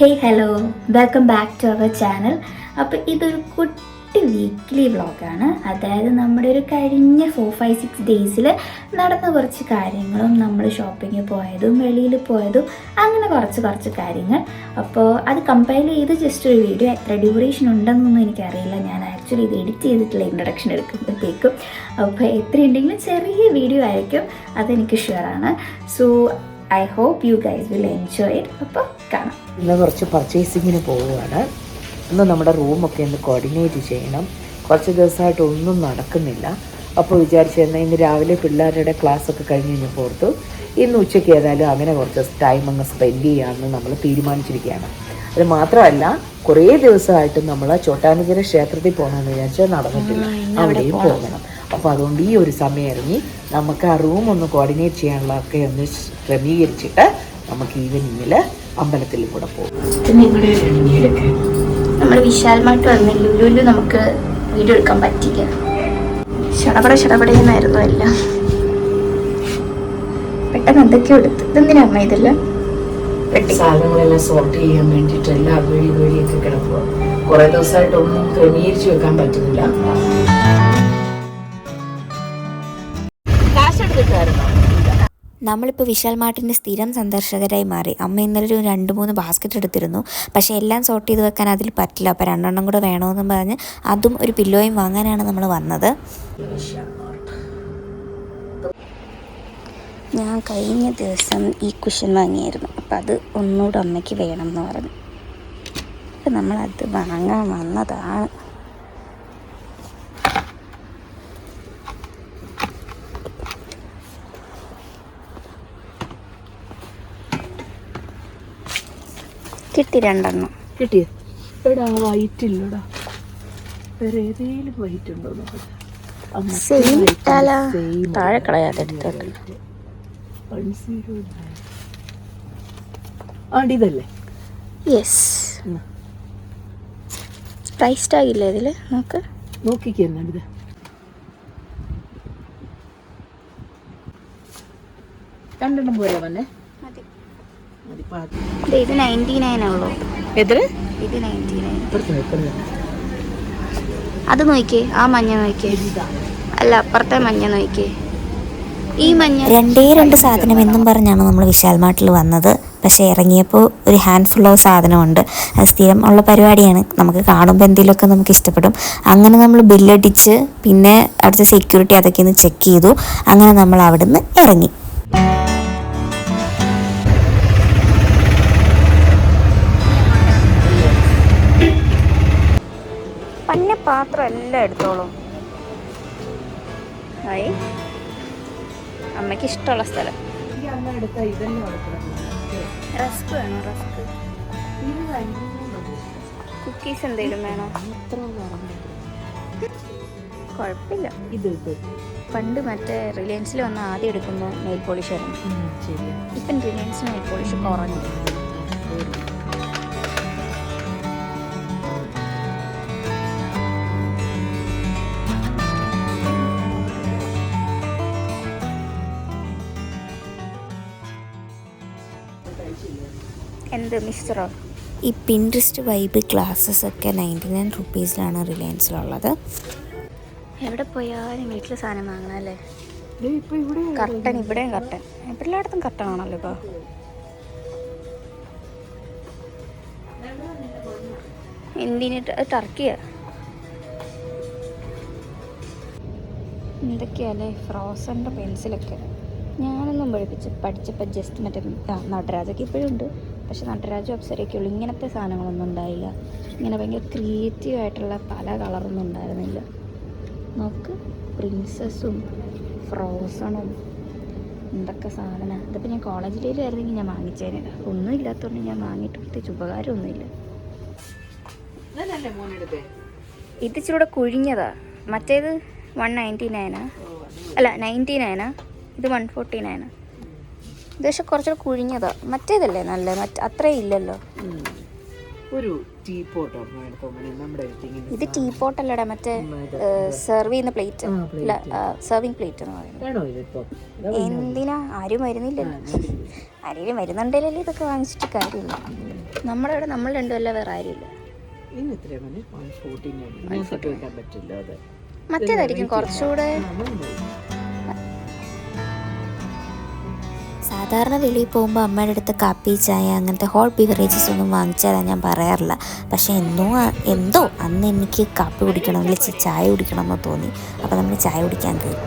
Hey hello, welcome back to our channel. അപ്പോൾ ഇതൊരു കുട്ടി വീക്ക്ലി വ്ളോഗാണ്. അതായത് നമ്മുടെ ഒരു കഴിഞ്ഞ 4-5-6 ഡേയ്സിൽ നടന്ന കുറച്ച് കാര്യങ്ങളും നമ്മൾ ഷോപ്പിങ്ങിൽ പോയതും വെളിയിൽ പോയതും അങ്ങനെ കുറച്ച് കാര്യങ്ങൾ. അപ്പോൾ അത് കമ്പൈൽ ചെയ്ത് ജസ്റ്റ് ഒരു വീഡിയോ. എത്ര ഡ്യൂറേഷൻ ഉണ്ടെന്നൊന്നും എനിക്കറിയില്ല. ഞാൻ ആക്ച്വലി ഇത് എഡിറ്റ് ചെയ്തിട്ടുള്ള ഇൻട്രൊഡക്ഷൻ എടുക്കുമ്പോഴത്തേക്കും. അപ്പോൾ എത്രയുണ്ടെങ്കിലും ചെറിയ വീഡിയോ ആയിരിക്കും, അതെനിക്ക് ഷുവറാണ്. So I hope you guys will enjoy it. അപ്പോൾ കാണാം. ഇന്ന് കുറച്ച് പർച്ചേസിങ്ങിന് പോവുകയാണ്. ഇന്ന് നമ്മുടെ റൂമൊക്കെ ഒന്ന് കോർഡിനേറ്റ് ചെയ്യണം. കുറച്ച് ദിവസമായിട്ട് ഒന്നും നടക്കുന്നില്ല. അപ്പോൾ വിചാരിച്ചിരുന്ന ഇന്ന് രാവിലെ പിള്ളേരുടെ ക്ലാസ്സൊക്കെ കഴിഞ്ഞ് കഴിഞ്ഞപ്പോൾ ഓർത്തു ഇന്ന് ഉച്ചയ്ക്ക് ഏതായാലും അങ്ങനെ കുറച്ച് ടൈം അങ്ങ് സ്പെൻഡ് ചെയ്യാമെന്ന് നമ്മൾ തീരുമാനിച്ചിരിക്കുകയാണ്. അത് മാത്രമല്ല, കുറേ ദിവസമായിട്ട് നമ്മൾ ചോട്ടാനിക്കര ക്ഷേത്രത്തിൽ പോകണമെന്ന് വിചാരിച്ചാൽ നടന്നിട്ടില്ല. അവിടെയും പോകണം. അപ്പോൾ അതുകൊണ്ട് ഈ ഒരു സമയം ഇറങ്ങി നമുക്ക് ആ റൂം ഒന്ന് കോർഡിനേറ്റ് ചെയ്യാനുള്ളതൊക്കെ ഒന്ന് ക്രമീകരിച്ചിട്ട് നമുക്ക് ഈവനിങ്ങിൽ അമ്പലത്തിൽ കൂടെ പോകും. നമ്മൾ വിശാൽ മാർട്ട് വന്ന് ലുലുവിൽ നമുക്ക് വീഡിയോ എടുക്കാൻ പറ്റില്ല. ഷടപടയെന്നായിരുന്നു എല്ലാം. പെട്ടെന്ന് എന്തൊക്കെയോ എടുത്ത് ഇതെന്തിനാ അമ്മ ഇതെല്ലാം സാധനങ്ങളെല്ലാം സോർട്ട് ചെയ്യാൻ വേണ്ടിയിട്ട് എല്ലാം അതുവഴിയൊക്കെ കിടക്കുക. കുറേ ദിവസമായിട്ടൊന്നും ക്രമീകരിച്ച് വെക്കാൻ പറ്റുന്നില്ല. നമ്മളിപ്പോൾ വിശാൽ മാർട്ടിൻ്റെ സ്ഥിരം സന്ദർശകരായി മാറി. അമ്മ ഇന്നലെ ഒരു 2-3 ബാസ്ക്കറ്റ് എടുത്തിരുന്നു. പക്ഷേ എല്ലാം സോർട്ട് ചെയ്ത് വെക്കാൻ അതിൽ പറ്റില്ല. അപ്പോൾ 2 എണ്ണം കൂടെ വേണമെന്നും പറഞ്ഞ് അതും ഒരു പില്ലോയും വാങ്ങാനാണ് നമ്മൾ വന്നത്. ഞാൻ കഴിഞ്ഞ ദിവസം ഈ കുഷൻ വാങ്ങിയായിരുന്നു. അപ്പം അത് ഒന്നുകൂടെ അമ്മയ്ക്ക് വേണം എന്ന് പറഞ്ഞു. അപ്പം നമ്മളത് വാങ്ങാൻ വന്നതാണ്. കിട്ടി 2 എണ്ണം. കിട്ടിയോ? എടാ വൈറ്റ് ഇല്ലടാ, വേറെ ഏതെങ്കിലും വൈറ്റ് ഉണ്ടോ? താഴെ കളയാതെ എടുത്തോട്ട്. ഇതല്ലേ? യെസ്. പ്രൈസ് ടാഗ് ഇല്ലേ ഇതിൽ? നോക്കിക്കുന്നുണ്ട്. രണ്ടെണ്ണം പോരാ വന്നെ. ഇത് 99 ഉള്ളൂ. എത്ര? ഇത് 99. അത് നോക്കിയേ, ആ മഞ്ഞ നോക്കിയേ. അല്ല, അപ്പുറത്തെ മഞ്ഞ നോക്കിയേ. ഈ മഞ്ഞ 2 സാധനം എന്നും പറഞ്ഞാണ് നമ്മൾ വിശാൽ മാർട്ടിൽ വന്നത്. പക്ഷേ ഇറങ്ങിയപ്പോൾ ഒരു ഹാൻഡ് ഫുൾ ഓഫ് സാധനമുണ്ട്. അത് സ്ഥിരം ഉള്ള പരിപാടിയാണ്. നമുക്ക് കാണുമ്പോൾ എന്തെങ്കിലുമൊക്കെ നമുക്ക് ഇഷ്ടപ്പെടും. അങ്ങനെ നമ്മൾ ബില്ലടിച്ച് പിന്നെ അവിടുത്തെ സെക്യൂരിറ്റി അതൊക്കെ ഒന്ന് ചെക്ക് ചെയ്തു. അങ്ങനെ നമ്മൾ അവിടെ നിന്ന് ഇറങ്ങി. പന്ന പാത്രം എല്ലാം എടുത്തോളൂ. ആയി അമ്മയ്ക്ക് ഇഷ്ടമുള്ള സ്ഥലം. റസ്ക് വേണോ? റസ്ക്, കുക്കീസ് എന്തെങ്കിലും വേണോ? കുഴപ്പമില്ല. പണ്ട് മറ്റേ റിലയൻസിൽ വന്ന് ആദ്യം എടുക്കുമ്പോൾ നെയിൽ പോളിഷ് ആയിരുന്നു. ഇപ്പം റിലയൻസിൽ നെയിൽ പോളിഷ് കുറഞ്ഞു. എന്ത് മിക്സ്ചറോ? ഈ പിൻട്രസ്റ്റ് വൈബ് ഗ്ലാസ്സസ് ഒക്കെ 99 റുപ്പീസിലാണ് റിലയൻസിലുള്ളത്. എവിടെ പോയാലും വീട്ടിൽ സാധനം വാങ്ങണം അല്ലേ? കർട്ടൻ, ഇവിടെയും കർട്ടൻ. എല്ലായിടത്തും കർട്ടൻ ആണല്ലോ ഇപ്പോൾ. എന്തിന്? ടർക്കിയാ? എന്തൊക്കെയല്ലേ ഫ്രോസൻ്റെ പെൻസിലൊക്കെ. ഞാനൊന്നും പഠിച്ചപ്പോൾ ജസ്റ്റ് മറ്റേ നടരാജൊക്കെ ഇപ്പോഴും ഉണ്ട്. പക്ഷെ നടരാജും അപ്സരയൊക്കെ ഉള്ളൂ. ഇങ്ങനത്തെ സാധനങ്ങളൊന്നും ഉണ്ടായില്ല. ഇങ്ങനെ ഭയങ്കര ക്രിയേറ്റീവായിട്ടുള്ള പല കളറൊന്നും ഉണ്ടായിരുന്നില്ല. നോക്ക്, പ്രിൻസസ്സും ഫ്രോസണും എന്തൊക്കെ സാധനം. ഇതിപ്പോൾ ഞാൻ കോളേജിലായിരുന്നെങ്കിൽ ഞാൻ വാങ്ങിച്ചേനെ. ഒന്നും ഇല്ലാത്തതുകൊണ്ട് ഞാൻ വാങ്ങിയിട്ട് പ്രത്യേകിച്ച് ഉപകാരമൊന്നുമില്ല. ഇത് ഇച്ചിരൂടെ കുഴിഞ്ഞതാ. മറ്റേത് 199 അല്ല 99. ഇത് 149. ഇത് പക്ഷെ കുറച്ചുകൂടെ കുഴിഞ്ഞതാ. മറ്റേതല്ലേ നല്ല? അത്രയും ഇല്ലല്ലോ. ഇത് ടീ പോട്ടല്ലടാ, മറ്റേ സെർവ് ചെയ്യുന്ന പ്ലേറ്റ്. അല്ല, സെർവിങ് പ്ലേറ്റ് എന്ന് പറയുന്നത്. എന്തിനാ? ആരും വരുന്നില്ലല്ലോ. ആരെങ്കിലും വരുന്നുണ്ടെങ്കിലല്ലേ ഇതൊക്കെ വാങ്ങിച്ചിട്ട് കാര്യമില്ല. നമ്മുടെ ഇവിടെ നമ്മൾ രണ്ടുമല്ല വേറെ ആരുമില്ല. ഇന്ന് ഇത്രയും മണി 114 വെക്കാൻ പറ്റില്ല. അത് മറ്റേതായിരിക്കും കുറച്ചുകൂടെ. സാധാരണ വെളിയിൽ പോകുമ്പോൾ അമ്മയുടെ അടുത്ത് കാപ്പി ചായ അങ്ങനത്തെ ഹോട്ട് ബിവറേജസ് ഒന്നും വാങ്ങിച്ചാൽ ഞാൻ പറയാറില്ല. പക്ഷേ എന്തോ അന്ന് എനിക്ക് കാപ്പി കുടിക്കണം അല്ലെങ്കിൽ ചായ കുടിക്കണം എന്ന് തോന്നി. അപ്പോൾ നമ്മൾ ചായ കുടിക്കാൻ കയറി.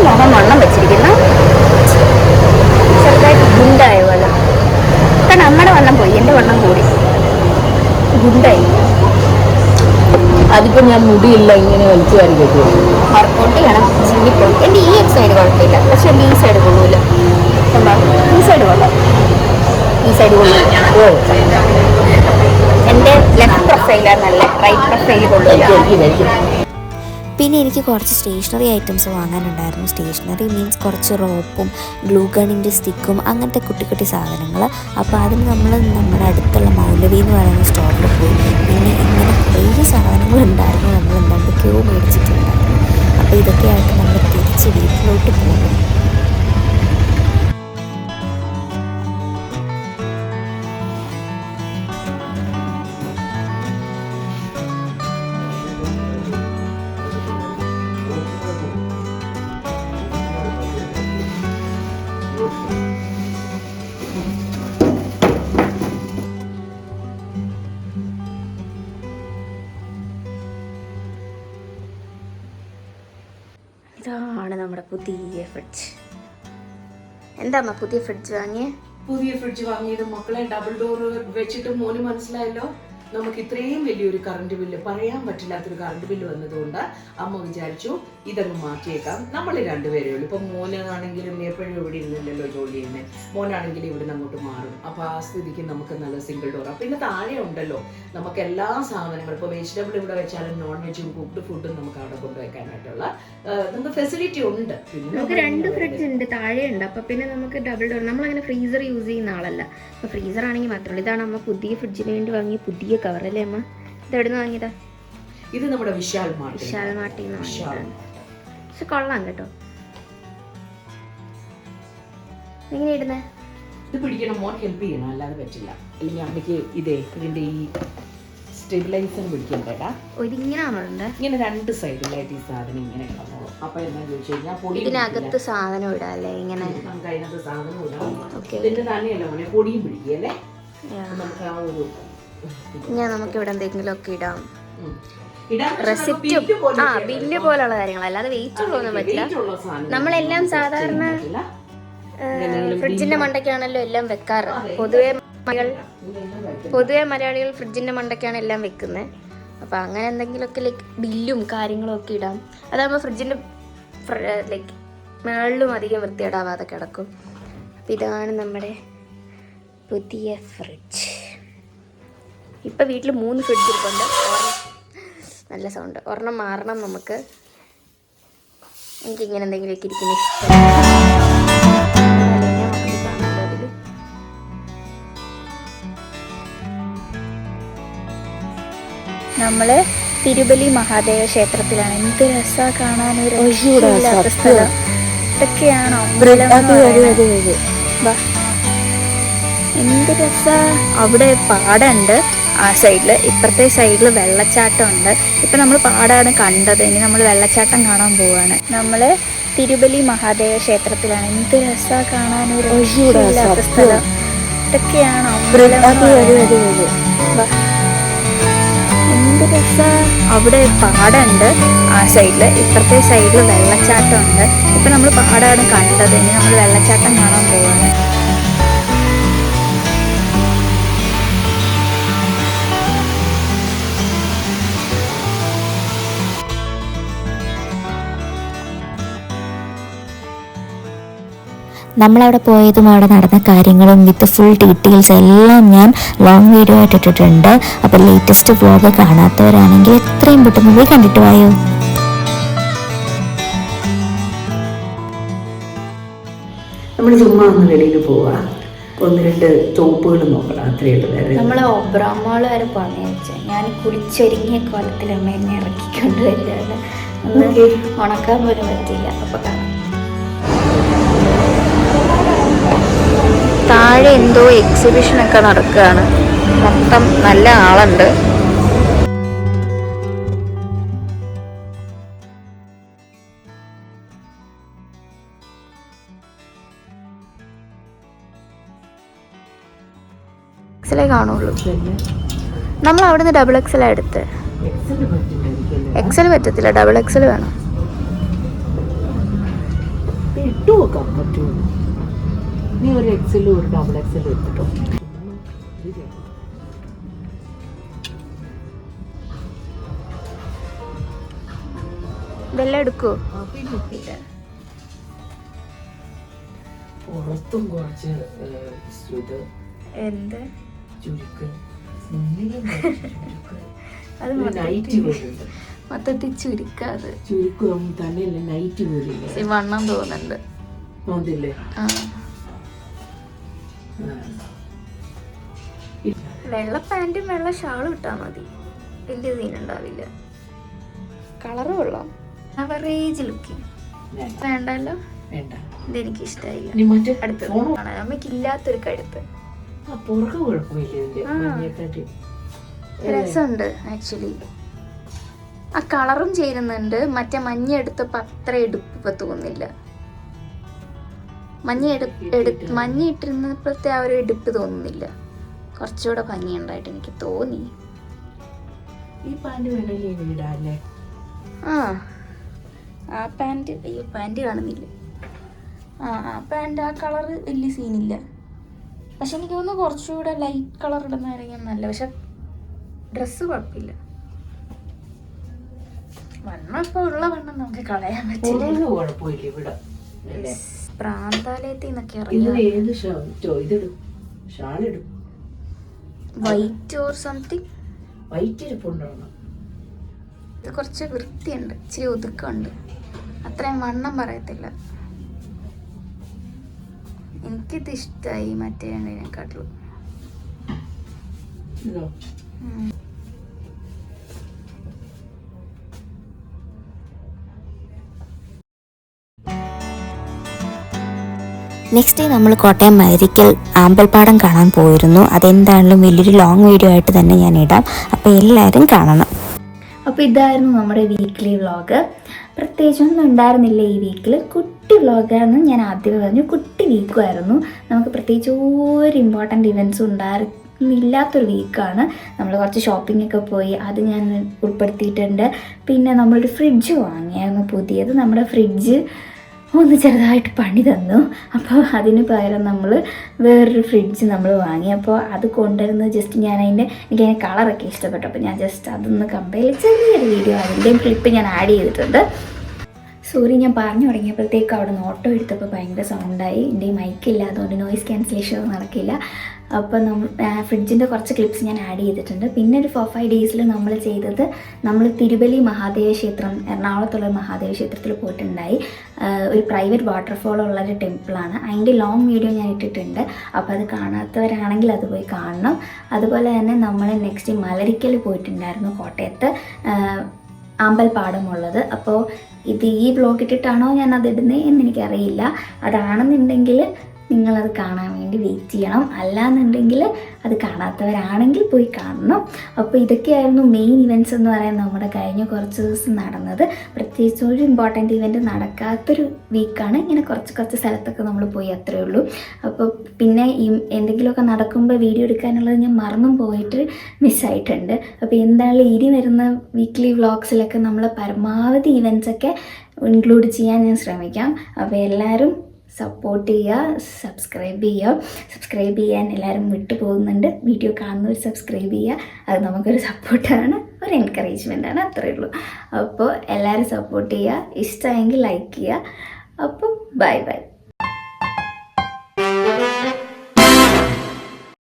മുഖം വണ്ണം വെച്ചിരിക്കുന്നു, ചെറുതായിട്ട് ഗുണ്ടായ പോലെ. കാരണം നമ്മുടെ വണ്ണം പോയി, എൻ്റെ വണ്ണം കൂടി, ഗുണ്ടായി. അതിപ്പോൾ ഞാൻ മുടിയില്ല ഇങ്ങനെ വലിച്ചു വാരി കെട്ടും. വർക്കൗട്ട് ചെയ്യണം, ജിമ്മിൽ പോയി. എൻ്റെ ഈ സൈഡ് കുഴപ്പമില്ല, പക്ഷെ എൻ്റെ ഈ സൈഡ് കൊള്ളൂല. ഈ സൈഡ് കൊള്ളാം, ഈ സൈഡ് കൊള്ളൂല. എൻ്റെ ലെഫ്റ്റ് പ്രൊഫൈലാണ് നല്ല, റൈറ്റ് പ്രൊഫൈൽ കൊള്ളൂല. പിന്നെ എനിക്ക് കുറച്ച് സ്റ്റേഷനറി ഐറ്റംസ് വാങ്ങാനുണ്ടായിരുന്നു. സ്റ്റേഷനറി മീൻസ് കുറച്ച് റോപ്പും ഗ്ലൂ ഗണ്ണിൻ്റെ സ്റ്റിക്കും അങ്ങനത്തെ കുട്ടി കുട്ടി സാധനങ്ങൾ. അപ്പോൾ അതിന് നമ്മൾ നമ്മുടെ അടുത്തുള്ള മൗലവി എന്ന് പറയുന്ന സ്റ്റോറിൽ പോയി. പിന്നെ ഇങ്ങനെ കുറേ സാധനങ്ങളുണ്ടായിരുന്നു. നമ്മൾ എന്തൊക്കെയോ മേടിച്ചിട്ടുണ്ടായിരുന്നു. അപ്പോൾ ഇതൊക്കെയായിട്ട് നമ്മൾ തിരിച്ച് വീട്ടിലോട്ട് പോകും. ഇതാണ് നമ്മുടെ പുതിയ ഫ്രിഡ്ജ്. എന്താ പുതിയ ഫ്രിഡ്ജ് വാങ്ങിയേ? പുതിയ ഫ്രിഡ്ജ് വാങ്ങിയത് മക്കളെ ഡബിൾ ഡോർ വെച്ചിട്ട് മോന് മനസ്സിലായല്ലോ, നമുക്ക് ഇത്രയും വലിയൊരു കറണ്ട് ബില്ല്, പറയാൻ പറ്റില്ലാത്തൊരു കറണ്ട് ബില്ല് വന്നതുകൊണ്ട് അമ്മ വിചാരിച്ചു ഇതങ്ങ് മാറ്റിയേക്കാം. നമ്മൾ രണ്ടുപേരേ ഉള്ളൂ. ഇപ്പം മോനാണെങ്കിലും എപ്പോഴും ഇവിടെ ഇരുന്നില്ലല്ലോ ജോലി ചെയ്യുന്നത്, മോനാണെങ്കിലും ഇവിടെ നിന്ന് അങ്ങോട്ട് മാറും. അപ്പോൾ ആ സ്ഥിതിക്ക് നമുക്ക് നല്ല സിംഗിൾ ഡോർ. പിന്നെ താഴെ ഉണ്ടല്ലോ നമുക്ക് എല്ലാ സാധനങ്ങളും, ഇപ്പോൾ വെജിറ്റബിൾ ഇവിടെ വെച്ചാലും നോൺ വെജും കുക്ക്ഡ് ഫുഡും നമുക്ക് അവിടെ കൊണ്ടുവയ്ക്കാനായിട്ടുള്ള നമുക്ക് ഫെസിലിറ്റി ഉണ്ട്. പിന്നെ നമുക്ക് 2 ഫ്രിഡ്ജ് ഉണ്ട്, താഴെ ഉണ്ട്. അപ്പൊ പിന്നെ നമുക്ക് ഡബിൾ ഡോർ. നമ്മളങ്ങനെ ഫ്രീസർ യൂസ് ചെയ്യുന്ന ആളല്ല, അപ്പൊ ഫ്രീസർ ആണെങ്കിൽ മാത്രമല്ല. ഇതാണ് അമ്മ പുതിയ ഫ്രിഡ്ജിന് വേണ്ടി വാങ്ങിയ പുതിയ കവർ അല്ലേ അമ്മ? ഇത് എവിടെ നിന്ന് വാങ്ങിയതാ? ഇത് നമ്മുടെ വിശാൽ മാർട്ടിൽ നിന്ന് വാങ്ങിയതാണ്. പക്ഷെ കൊള്ളാം കേട്ടോ. എങ്ങനെ ഇടുന്നേ? ഇത് പിടിക്കണം, മോൻ ഹെൽപ്പ് ചെയ്യണം, അല്ലാതെ പറ്റില്ല. അല്ലെങ്കിൽ അമ്മയ്ക്ക് ഇതിന്റെ ഈ സ്റ്റെബിലൈസർ പിടിക്കണ്ടേടാ. ഇതിങ്ങനെയാണോ ഉണ്ട്? ഇങ്ങനെ 2 സൈഡിലായിട്ട് ഈ സാധനം ഇങ്ങനെ ഇടണോ. അപ്പൊ എന്താ ചോദിച്ചു കഴിഞ്ഞാൽ പൊടി ഇതിനകത്ത് സാധനം ഇടാല്ലേ? ഇങ്ങനെ നമുക്ക് അതിനകത്ത് സാധനം ഇടാം. ഇതിന്റെ തന്നെയല്ല മോനെ, പൊടിയും പിടിക്കല്ലേ. നമുക്ക് ആ ഒരു നമുക്ക് ഇവിടെ എന്തെങ്കിലും ഒക്കെ ഇടാം. റെസിപ്റ്റും ബില്ല് പോലുള്ള കാര്യങ്ങൾ, അല്ലാതെ വെയിറ്റ് ഉള്ളതൊന്നും പറ്റില്ല. നമ്മളെല്ലാം സാധാരണ ഫ്രിഡ്ജിന്റെ മണ്ടയ്ക്കാണല്ലോ എല്ലാം വെക്കാറ്. പൊതുവെ മലയാളികൾ ഫ്രിഡ്ജിന്റെ മണ്ടയ്ക്കാണ് എല്ലാം വെക്കുന്നത്. അപ്പൊ അങ്ങനെ എന്തെങ്കിലുമൊക്കെ ലൈക്ക് ബില്ലും കാര്യങ്ങളും ഒക്കെ ഇടാം. അതാകുമ്പോൾ ഫ്രിഡ്ജിന്റെ ലൈക്ക് മേളിലും അധികം വൃത്തിയിടാവാതെ കിടക്കും. അപ്പം ഇതാണ് നമ്മുടെ പുതിയ ഫ്രിഡ്ജ്. ഇപ്പം വീട്ടിൽ 3 ഫ്രിഡ്ജ് ഇരിപ്പുണ്ട്. നല്ല സൗണ്ട്. ഒരെണ്ണം മാറണം നമുക്ക്. എനിക്കിങ്ങനെ എന്തെങ്കിലുമൊക്കെ ഇരിക്കുന്ന ഇഷ്ടം. നമ്മൾ തിരുബലി മഹാദേവ ക്ഷേത്രത്തിലാണ്. എന്ത് രസാ കാണാനൊരു സ്ഥലം. ഇതൊക്കെയാണോ? എന്ത് രസാ. അവിടെ പാടമുണ്ട് ആ സൈഡിൽ, ഇപ്പുറത്തെ സൈഡിൽ വെള്ളച്ചാട്ടം ഉണ്ട്. ഇപ്പം നമ്മൾ പാടാണ് കണ്ടത്, ഇനി നമ്മൾ വെള്ളച്ചാട്ടം കാണാൻ പോവാണ്. നമ്മൾ തിരുബലി മഹാദേവ ക്ഷേത്രത്തിലാണ്. എന്ത് രസാ കാണാനൊരു സ്ഥലം. ഇതൊക്കെയാണോ? എന്ത് രസാ. അവിടെ പാടമുണ്ട് ആ സൈഡിൽ, ഇപ്പുറത്തെ സൈഡിൽ വെള്ളച്ചാട്ടം ഉണ്ട്. ഇപ്പം നമ്മൾ പാടാണ് കണ്ടത്, ഇനി നമ്മൾ വെള്ളച്ചാട്ടം കാണാൻ പോവാണ്. നമ്മളവിടെ പോയതും അവിടെ നടന്ന കാര്യങ്ങളും വിത്ത് ഫുൾ ഡീറ്റെയിൽസ് എല്ലാം ഞാൻ ലോങ് വീഡിയോ ആയിട്ട് ഇട്ടിട്ടുണ്ട്. അപ്പോൾ ലേറ്റസ്റ്റ് വ്ലോഗ് കാണാത്തവരാണെങ്കിൽ എത്രയും പെട്ടെന്ന് പോയി കണ്ടിട്ട് വായോ. നമ്മൾ ചുമ്മാ ഒന്ന് വെളിയിൽ പോവാ. 1-2 ടോപ്പുകൾ നോക്കണം, അത്രയേ ഉള്ളൂ. വേറെ നമ്മൾ ഒബ്രാമോൾ വരെ പോകാൻ വെച്ചാൽ ഞാൻ കുളിച്ചൊരുങ്ങിയ കോലത്തിൽ അമ്മ എന്നെ ഇറക്കിക്കൊണ്ട് വരികയാണ്. ഒന്ന് ഉണക്കാൻ പോലും പറ്റില്ല. അപ്പോൾ കാണാം. താഴെ എന്തോ എക്സിബിഷനൊക്കെ നടക്കുകയാണ്. മൊത്തം നല്ല ആളുണ്ട്. എക്സലേ കാണുള്ളൂ. നമ്മൾ അവിടുന്ന് XXL എടുത്ത്. XL പറ്റത്തില്ല, XXL വേണം. ഇട്ടു നോക്കാം പറ്റുമോ? നീ ഒരു XL ഒരു XXL എടുത്തിട്ടോ. ഇതെല്ലാം എടുക്കോ? പുറത്തും കുറച്ച് എന്ത് ചുരുക്ക് അത് നൈറ്റ് പോലുണ്ട്. മൊത്തത്തിൽ ചുരുക്കാത്. ചുരുക്കും തന്നെയല്ല, നൈറ്റ് പോലില്ല. വണ്ണം തോന്നുന്നുണ്ട്. അതില്ലേ വെള്ള പാൻറ്റും വെള്ള ഷാളും ഇട്ടാ മതി, വലിയ സീനുണ്ടാവില്ല. കളറ് കൊള്ളാം, അവറേജ് ലുക്കിങ്. വേണ്ടല്ലോ, വേണ്ട, ഇതെനിക്ക് ഇഷ്ടമായില്ല. അടുത്ത് അമ്മയ്ക്ക് ഇല്ലാത്തൊരു കഴുത്ത്. രസമുണ്ട് ആക്ച്വലി. ആ കളറും ചേരുന്നുണ്ട്. മറ്റേ മഞ്ഞ എടുത്തപ്പോൾ അത്ര എടുപ്പ് തോന്നില്ല. മഞ്ഞ ഇട്ടിരുന്നപ്പോഴത്തെ ആ ഒരു എടുപ്പ് തോന്നുന്നില്ല. കുറച്ചുകൂടെ ഭംഗിയുണ്ടായിട്ട് എനിക്ക് തോന്നി. ആ പാൻറ്, അയ്യോ പാൻറ് കാണുന്നില്ല. ആ പാൻറ് ആ കളറ് വലിയ സീനില്ല. പക്ഷെ എനിക്ക് തോന്നുന്നു കുറച്ചുകൂടെ ലൈറ്റ് കളർ ഇടുന്നതായിരിക്കും നല്ല. പക്ഷെ ഡ്രസ്സ് കുഴപ്പമില്ല. വണ്ണം ഇപ്പോൾ ഉള്ള വണ്ണം നമുക്ക് കളയാൻ പറ്റില്ല. പ്രാന്താലയത്തിൽ നിന്നൊക്കെ വൈറ്റ് ഓർ സംതിങ്. ഇത് കുറച്ച് വൃത്തിയുണ്ട്, ഇച്ചിരി ഒതുക്കമുണ്ട്. അത്രയും വണ്ണം പറയത്തില്ല. എനിക്കിത് ഇഷ്ടമായി മറ്റേ രണ്ടിനെക്കാട്ടിലും. നെക്സ്റ്റ് ഡേ നമ്മൾ കോട്ടയം മരിക്കൽ ആമ്പൽപ്പാടം കാണാൻ പോയിരുന്നു. അതെന്താണെങ്കിലും വലിയൊരു ലോങ് വീഡിയോ ആയിട്ട് തന്നെ ഞാൻ ഇടാം, അപ്പോൾ എല്ലാവരും കാണണം. അപ്പോൾ ഇതായിരുന്നു നമ്മുടെ വീക്ക്ലി വ്ളോഗ്. പ്രത്യേകിച്ചൊന്നും ഉണ്ടായിരുന്നില്ല ഈ വീക്കിൽ. കുട്ടി വ്ളോഗാണെന്ന് ഞാൻ ആദ്യമേ പറഞ്ഞു. കുട്ടി വീക്കുമായിരുന്നു. നമുക്ക് പ്രത്യേകിച്ച് ഒരു ഇമ്പോർട്ടൻ്റ് ഇവൻറ്റ്സും ഇല്ലാത്തൊരു വീക്കാണ്. നമ്മൾ കുറച്ച് ഷോപ്പിംഗ് ഒക്കെ പോയി, അത് ഞാൻ ഉൾപ്പെടുത്തിയിട്ടുണ്ട്. പിന്നെ നമ്മളൊരു ഫ്രിഡ്ജ് വാങ്ങിയായിരുന്നു പുതിയത്. നമ്മുടെ ഫ്രിഡ്ജ് ഒന്ന് ചെറുതായിട്ട് പണി തന്നു. അപ്പോൾ അതിന് പകരം നമ്മൾ വേറൊരു ഫ്രിഡ്ജ് നമ്മൾ വാങ്ങി. അപ്പോൾ അത് കൊണ്ടുവരുന്നത് ജസ്റ്റ് എനിക്കതിൻ്റെ കളറൊക്കെ ഇഷ്ടപ്പെട്ടു. അപ്പോൾ ഞാൻ ജസ്റ്റ് അതൊന്ന് കമ്പയർ ചെറിയൊരു വീഡിയോ അതിൻ്റെയും ക്ലിപ്പ് ഞാൻ ആഡ് ചെയ്തിട്ടുണ്ട്. സോറി, ഞാൻ പറഞ്ഞു തുടങ്ങിയപ്പോഴത്തേക്ക് അവിടെ നിന്ന് ഓട്ടോ എടുത്തപ്പോൾ ഭയങ്കര സൗണ്ടായി. എൻ്റെ മൈക്കില്ല, അതുകൊണ്ട് നോയിസ് ക്യാൻസലേഷൻ ഒന്നും നടക്കില്ല. അപ്പോൾ ഫ്രിഡ്ജിൻ്റെ കുറച്ച് ക്ലിപ്സ് ഞാൻ ആഡ് ചെയ്തിട്ടുണ്ട്. പിന്നെ ഒരു 4-5 ഡേയ്സിൽ നമ്മൾ ചെയ്തത്, നമ്മൾ തിരുവല്ലി മഹാദേവ ക്ഷേത്രം, എറണാകുളത്തുള്ള മഹാദേവ ക്ഷേത്രത്തിൽ പോയിട്ടുണ്ടായി. ഒരു പ്രൈവറ്റ് വാട്ടർഫോൾ ഉള്ളൊരു ടെമ്പിളാണ്. അതിൻ്റെ ലോങ് വീഡിയോ ഞാൻ ഇട്ടിട്ടുണ്ട്. അപ്പോൾ അത് കാണാത്തവരാണെങ്കിൽ അത് പോയി കാണണം. അതുപോലെ തന്നെ നമ്മൾ നെക്സ്റ്റ് മലരിക്കൽ പോയിട്ടുണ്ടായിരുന്നു, കോട്ടയത്ത് ആമ്പൽപ്പാടമുള്ളത്. അപ്പോൾ ഈ വ്ളോഗ് ഇട്ടിട്ടാണോ ഞാൻ അതിടുന്നത് എന്നെനിക്കറിയില്ല. അതാണെന്നുണ്ടെങ്കിൽ നിങ്ങളത് കാണാൻ വേണ്ടി വെയിറ്റ് ചെയ്യണം. അല്ലാന്നുണ്ടെങ്കിൽ അത് കാണാത്തവരാണെങ്കിൽ പോയി കാണണം. അപ്പോൾ ഇതൊക്കെയായിരുന്നു മെയിൻ ഇവൻറ്റ്സ് എന്ന് പറയുന്നത് നമ്മുടെ കഴിഞ്ഞ കുറച്ച് ദിവസം നടന്നത്. പ്രത്യേകിച്ച് ഒരു ഇമ്പോർട്ടൻ്റ് ഇവൻറ്റ് നടക്കാത്തൊരു വീക്കാണ്. ഇങ്ങനെ കുറച്ച് സ്ഥലത്തൊക്കെ നമ്മൾ പോയി, അത്രയേ ഉള്ളൂ. അപ്പോൾ പിന്നെ ഈ എന്തെങ്കിലുമൊക്കെ നടക്കുമ്പോൾ വീഡിയോ എടുക്കാനുള്ളത് ഞാൻ മറന്നും പോയിട്ട് മിസ്സായിട്ടുണ്ട്. അപ്പോൾ എന്തായാലും ഇനി വരുന്ന വീക്ക്ലി വ്ളോഗ്സിലൊക്കെ നമ്മൾ പരമാവധി ഇവൻറ്റ്സൊക്കെ ഇൻക്ലൂഡ് ചെയ്യാൻ ഞാൻ ശ്രമിക്കാം. അപ്പോൾ എല്ലാവരും സപ്പോർട്ട് ചെയ്യുക, സബ്സ്ക്രൈബ് ചെയ്യാൻ എല്ലാവരും വിട്ടു പോകുന്നുണ്ട്. വീഡിയോ കാണുന്നവർ സബ്സ്ക്രൈബ് ചെയ്യുക. അത് നമുക്കൊരു സപ്പോർട്ടാണ്, ഒരു എൻകറേജ്മെൻറ്റാണ്, അത്രയേ ഉള്ളൂ. അപ്പോൾ എല്ലാവരും സപ്പോർട്ട് ചെയ്യുക. ഇഷ്ടമായെങ്കിൽ ലൈക്ക് ചെയ്യുക. അപ്പോൾ ബൈ.